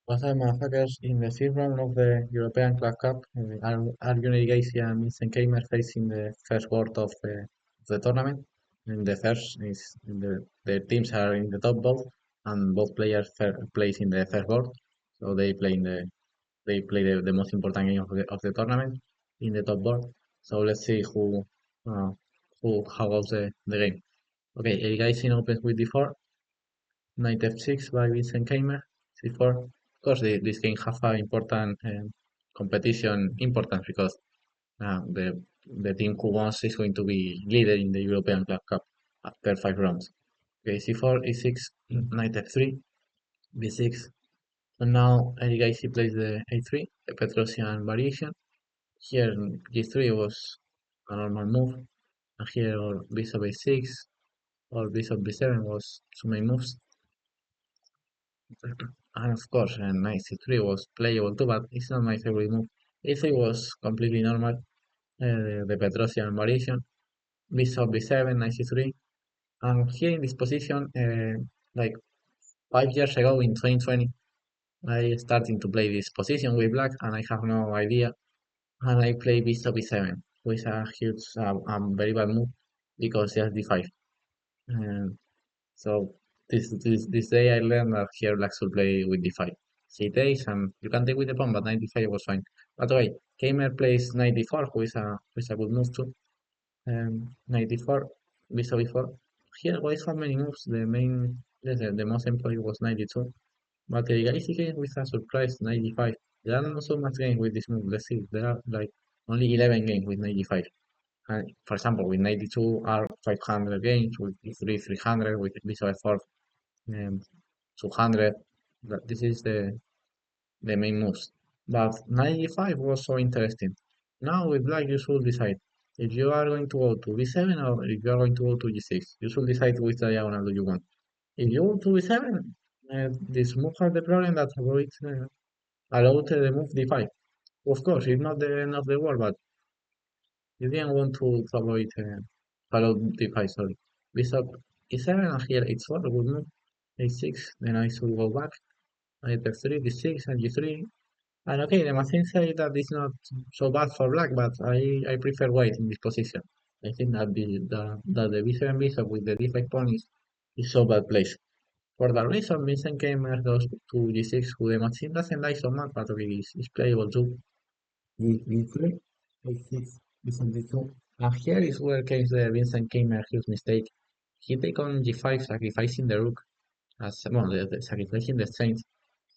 What's up, motherfuckers? In the fifth round of the European Club Cup, Arjun Erigaisi and Vincent Keymer facing the first board of the tournament. In the first is the teams are in the top board, and both players plays in the first board, so they play the most important game of the tournament in the top board. So let's see uh, who how goes the game. Okay, Erigaisi opens with d4, knight f6 by Vincent Keymer, c4. Of course, this game have an important competition importance because the team who wins is going to be leader in the European Club Cup after 5 rounds. Okay, c4, e6, knight f3, b6. And now Erigaisi plays the a3, the Petrosian variation. Here g3 was a normal move, and here or bishop a6 or bishop b7 was two main moves. And of course, knight c3 was playable too, but it's not my favorite move. a3 was completely normal, the Petrosian variation. Bishop b7, knight c3. And here in this position, like 5 years ago in 2020, I started to play this position with black, and I have no idea. And I play bishop b7, which is a huge, very bad move because just d5. Um, So this day I learned that here black should play with d5. C takes and you can take with the pawn, but knight d5 was fine. But okay, Keymer plays knight d4, who is a good move too. Knight d4, bishop b4. Here white have many moves. The most employed was knight d2. But the Gaisi game with a surprise knight d5. There are not so much games with this move. Let's see, there are like only 11 games with knight d5. And for example, with 92 are 500 games, with e3 300, with bishop f4 um, 200. This is the main moves. But 95 was so interesting. Now with black, you should decide if you are going to go to b7 or if you are going to go to g6. You should decide which diagonal do you want. If you go to b7, this move has the problem that allowed the move d5. Of course, it's not the end of the world, but you didn't want to avoid follow d5, sorry. Bishop e7 and here h4, good move. a6, then I should go back. Knight f3, d6, and g3. And okay, the machine says that it's not so bad for black, but I prefer white in this position. I think that the b7 bishop with the d5 pawn is so bad place. For that reason, Vincent Keymer goes to g6, who the machine doesn't like so much, but okay, it's playable too. g3, a6, bishop d2. And here is where came the Vincent Keymer huge mistake. He take on g5, sacrificing the rook, as well, sacrificing the strength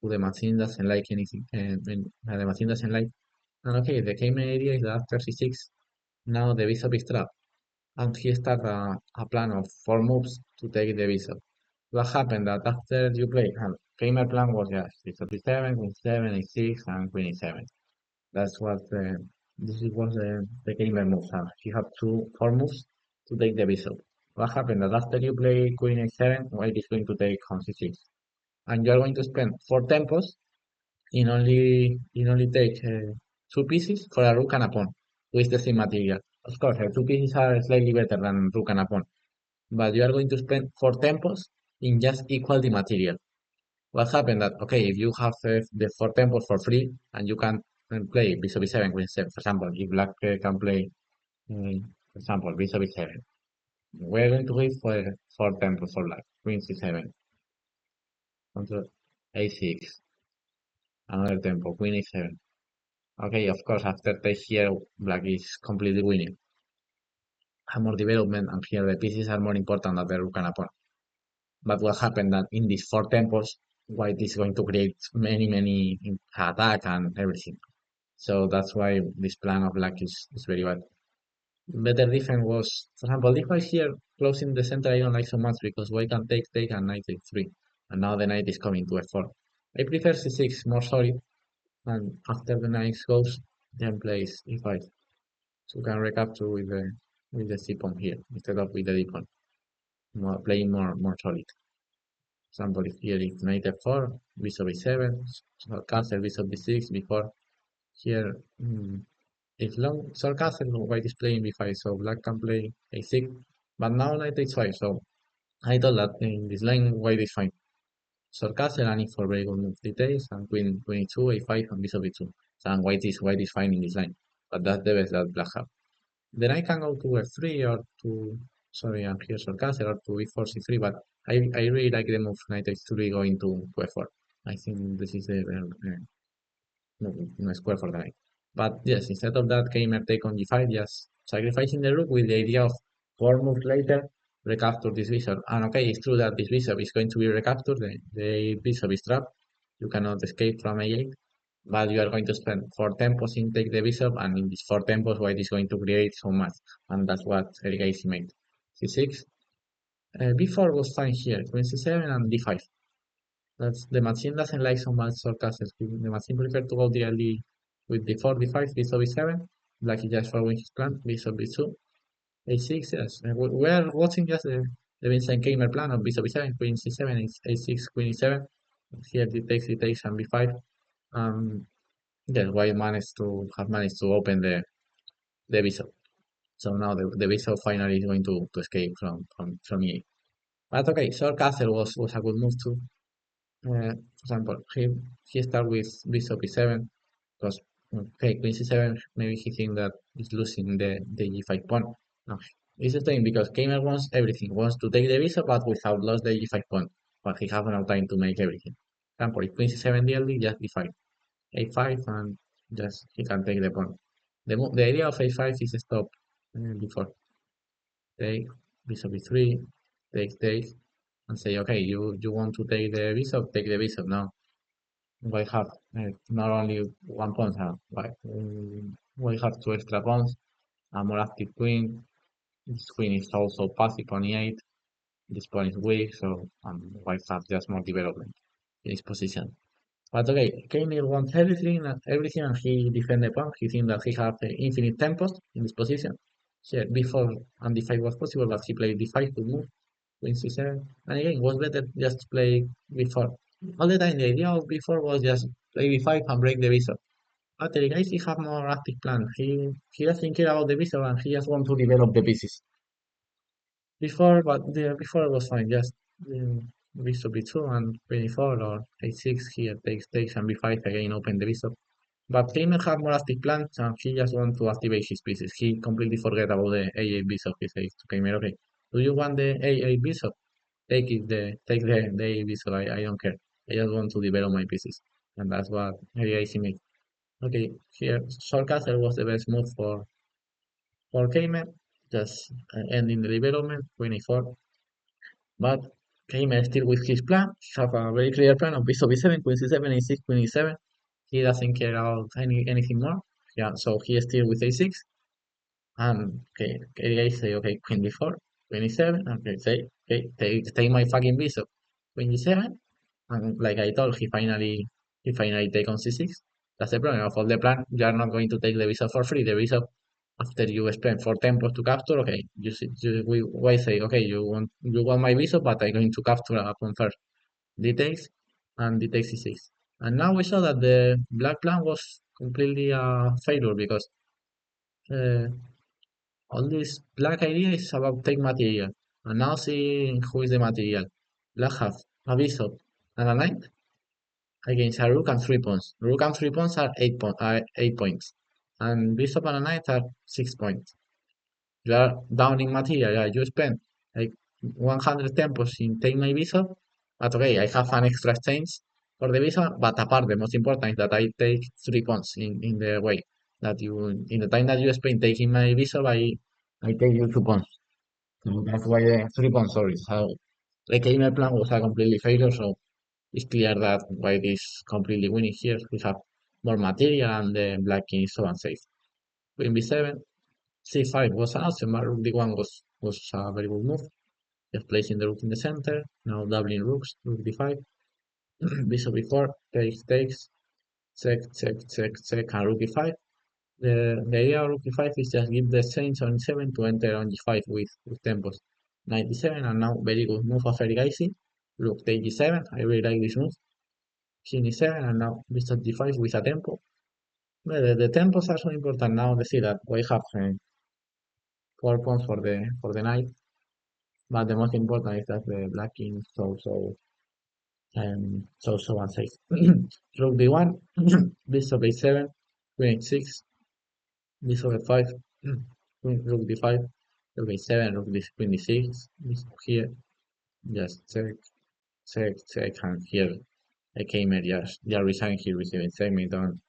who the machine doesn't like anything, and the machine doesn't like. And okay, the game idea is that after c6, now the bishop is trapped, and he started a plan of 4 moves to take the bishop. What happened that after you play, Kramer plan was just bishop e7, queen 7, a6, and queen e7. That's what this was the Kramer move. He had 4 moves to take the bishop. What happened that after you play queen a7, white is going to take on c6, and you are going to spend 4 tempos in only take 2 pieces for a rook and a pawn with the same material. Of course, 2 pieces are slightly better than rook and a pawn, but you are going to spend 4 tempos in just equal the material. What happened that okay, if you have the 4 tempos for free and you can play bishop e7, queen 7, for example, if black can play, for example, bishop e7, we're going to wait for 4 tempos for black, queen c7, control a6, another tempo, queen a7. Okay, of course, after take here, black is completely winning. Have more development, and here the pieces are more important than the rook and a pawn. But what happened that in these 4 tempos, white is going to create many attack and everything. So that's why this plan of black is very bad. Better defense was, for example, d5 here, closing the center I don't like so much because white can take, and knight a3. And now the knight is coming to f4. I prefer c6, more solid, and after the knight goes, then plays e5. So you can recapture with the C pawn here instead of with the D pawn, playing more solid. Example if here is knight f4, bishop e7, so castle bishop b6 before here if long short castle white is playing b5, so black can play a6, but now knight h5, so I thought that in this line white is fine. short castle and if for very good move details and queen e2, a5 and bishop e2. So, and white is fine in this line, but that's the best that black have. Then I can go to f3 or to, sorry, I'm here short castle or to e4 c3, but I really like the move knight h3 going to f4. I think this is the no square for the knight. But yes, instead of that, Keymer take on g5, just sacrificing the rook with the idea of 4 moves later, recapture this bishop. And okay, it's true that this bishop is going to be recaptured, the bishop is trapped, you cannot escape from a8, but you are going to spend 4 tempos in take the bishop, and in these 4 tempos, white is going to create so much, and that's what Erigaisi made. c6, b4 was fine here, queen c7 and d5. The machine doesn't like so much short castles. The machine prefer to go directly with d4, d5, bishop b7. Black is just following his plan, bishop b2, a6. Yes, we are watching just the Vincent Keymer plan of bishop b7, queen c7, a6, queen e7. Here d takes, and b5. Yes, white managed to open the bishop. So now the bishop finally is going to escape from e8. But okay, short castle was a good move too. For example, he start with bishop e7 because okay, queen c7 maybe he think that he's losing the g5 pawn. No, it's the same because Keymer wants everything, wants to take the bishop but without lost the g5 pawn. But he have no time to make everything. For example, if queen c7 dearly, just d5, a5, and just he can take the pawn. The idea of a5 is stop before take bishop e3, take, and say okay, you want to take the bishop now. We have not only one pawn, we have 2 extra pawns, a more active queen. This queen is also passive on e8. This pawn is weak, so white have just more development in his position. But okay, Keyner wants everything, and he defend the pawn. He thinks that he have infinite tempos in this position. Here, before and d5 was possible, but he played d5 to move queen c7. And again, it was better just to play before. All the time, the idea of before was just play b5 and break the bishop. But the guys, he have more active plan. He doesn't care about the bishop and he just want to develop the pieces. Before it was fine, just bishop b2 and queen e4 or a6 here takes and b5 again open the bishop. But Keymer had more active plans and he just want to activate his pieces. He completely forget about the a8 bishop. He says to Keymer, okay, do you want the a8 bishop? Take the a8 bishop. I don't care. I just want to develop my pieces. And that's what Erigaisi made. Okay, here short castle was the best move for Keymer, just ending the development, 24. But Keymer still with his plan. He have a very clear plan of bishop b7, queen c7, a6, queen e7. He doesn't care about anything more. Yeah, so he still with a6. And okay, I say okay, queen d4, queen e7. Okay, say okay, take my fucking bishop, queen e7. And like I told, he finally take on c6. That's the problem of all the plan. You are not going to take the bishop for free. The bishop, after you spend 4 tempos to capture, okay, we say okay, you want my bishop, but I'm going to capture a pawn first. D takes and d takes c6. And now we saw that the black plan was completely a failure because uh, all this black idea is about take material. And now see who is the material. Black have a bishop and a knight against a rook and 3 pawns. Rook and 3 pawns are 8 points. And bishop and a knight are 6 points. You are down in material. Yeah, you spend like 100 tempos in take my bishop. But okay, I have an extra exchange for the bishop. But apart, the most important is that I take 3 pawns in the way that in the time that you spend taking my bishop, I take you 2 pawns. So that's why the 3 pawns, sorry. So the gamer plan was a completely failure. So it's clear that white is completely winning here. We have more material and the black king is so unsafe. Queen b7, c5 was an awesome, but rook d1 was a very good move. Just placing the rook in the center. Now doubling rooks, rook d5, bishop b4, takes, check, and rook e5. The idea of rook e5 is just give the exchange on e7 to enter on g5 with tempos 97, and now very good move of Erigaisi. Rook take g7, I really like this move. King e7, and now bishop d5 with a tempo. Well, the tempos are so important now. They see that we have 4 pawns for the knight, but the most important is that the black king is so So unsafe. Rook d1, bishop a7, queen h6, bishop f5, rook d5, rook a7, rook d queen d6, bishop here, just check, check, check, and here I came here just resign here receiving segment on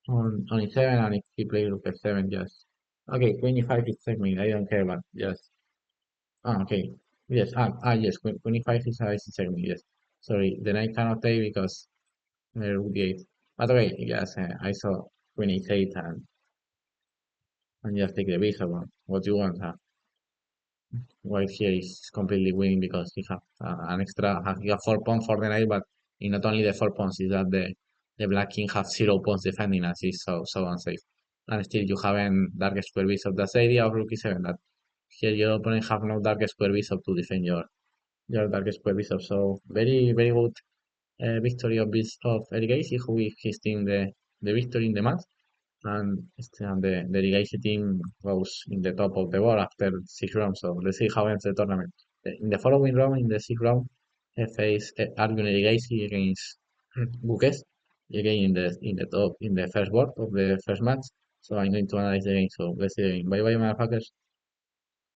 e7, and if he plays rook f7, just okay, queen e5 is segment, I don't care, but just okay, yes, yes, queen e5 is segment, yes. Sorry, then I cannot play because rook d8. By the way, yes, I saw queen e8 and just take the bishop. What you want? White here is completely winning because he have an extra, he have 4 pawns for the knight, but in not only the 4 pawns, is that the black king have 0 pawns defending us is so unsafe. And still you haven't dark square bishop. That's the idea of rook e7, that here your opponent have no dark square bishop to defend your dark square bishop. So very good victory of Erigaisi, who is his team the victory in the match. And the Erigaisi team goes in the top of the world after 6 rounds. So let's see how ends the tournament. In the following round, in the sixth round, they face Arjun Erigaisi against Bukes, again in the top in the first board of the first match. So I'm going to analyze the game. So let's see the game. Bye bye, motherfuckers.